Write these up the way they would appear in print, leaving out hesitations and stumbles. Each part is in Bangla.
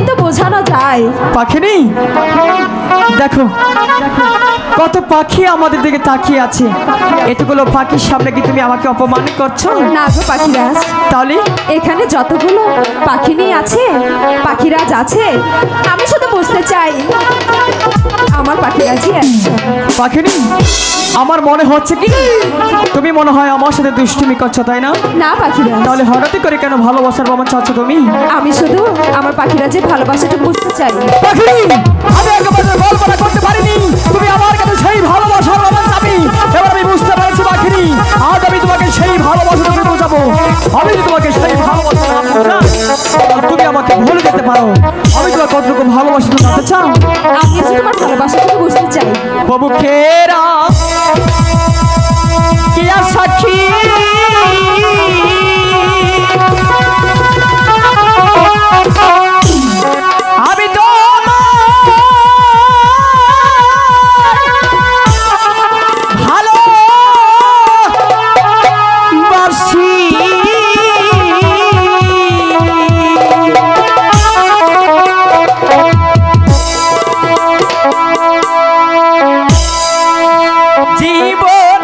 কিন্তু বোঝানো যায়। পাখিনি দেখো কত পাখি আমাদের দিকে তাকিয়ে আছে, এতগুলো পাখির সামনে কি তুমি আমাকে অপমান করছো? না গো পাখিরাজ, তাহলে এখানে যতগুলো পাখিনি আছে, পাখিরাজ আছে, আমি শুধু বুঝতে চাই আমার পাখিরাজই একজন। পাখিনি আমার মনে হচ্ছে কি তুমি মনে হয় আমার সাথে দুষ্টুমি করছো, তাই না? না পাখিরাজ, তাহলে হঠাৎ করে কেন ভালোবাসার প্রমাণ চাচ্ছ তুমি? আমি শুধু আমার পাখিরাজের ভালোবাসাটুকু বুঝতে চাই। পাখিনি আমি একেবারে কল্পনা করতে পারিনি তুমি আমার কাছে সেই ভালোবাসার প্রমাণ চাবি। এবার আমি বুঝতে পারছি পাখিনি, আজ আমি তোমাকে সেই ভালোবাসাটুকু বোঝাবো। আমি যদি তোমাকে সেই ভালোবাসা না বোঝাই, তুমি আমাকে ভুলে যেতে পারো। আমি তোমার কতটুকু ভালোবাসা তুমি জানতে চাও? আমি শুধু তোমার ভালোবাসাটুকু বুঝতে চাই। বাবু খেরা কিয়া সাক্ষী আমি তো ভালো বাসি। জীবন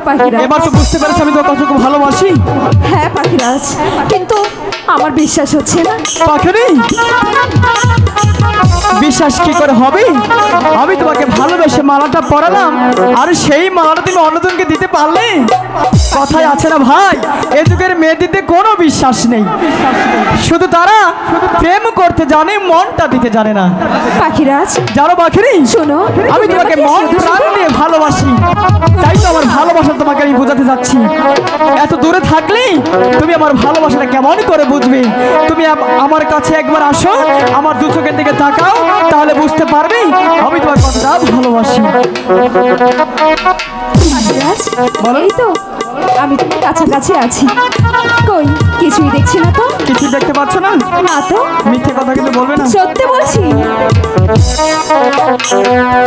পাখিরাজ, এবার তো বুঝতে পেরেছি আমি তো কতটুকু ভালোবাসি। হ্যাঁ পাখিরাজ, কিন্তু আমার বিশ্বাস হচ্ছে না। পাখিনি বিশ্বাস কি করে হবে? আমি তোমাকে ভালোবেসে মালাটা পরালাম, আর সেই মালাটা তুমি অন্যজনকে দিতে পারলে? কথায় আছে না ভাই, এ যুগের মেয়েদের কোনো বিশ্বাস নেই, শুধু তারা প্রেম করতে জানে, মনটা দিতে জানে না। পাখিরাজ জানো পাখিনি, শোনো, আমি তোমাকে মন প্রাণ দিয়ে ভালোবাসি, তাই তো আমার ভালোবাসা তোমাকে আমি বোঝাতে যাচ্ছি। এত দূরে থাকলে তুমি আমার ভালোবাসাটা কেমন করে বুঝবে? তুমি আমার কাছে একবার আসো, আমার দু চোখের দিকে তাকাও, তাহলে বুঝতে পারবে আমি তোমার কতটা ভালোবাসি। পাখিরাজ, এই তো আমি তোমার কাছাকাছি আছি। কই কিছুই দেখছি না তো। কিছু দেখতে পাচ্ছ না? না তো। মিথ্যে কথা কিন্তু বলবে না। সত্যি বলছি।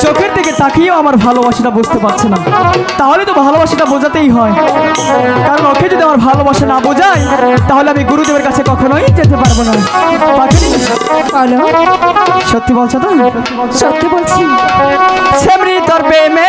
চোখের দিকে তাকিয়েও আমার ভালোবাসাটা বুঝতে পারছে না। তাহলে তো ভালোবাসাটা বোঝাতেই হয়, কারণ ওকে যদি আমার ভালোবাসা না বোঝায় তাহলে আমি গুরুদেবের কাছে কখনোই যেতে পারবো না। পাখিনি, বলো, সত্যি বলছো তো? সত্যি বলছি। সেমনি তোর প্রেমে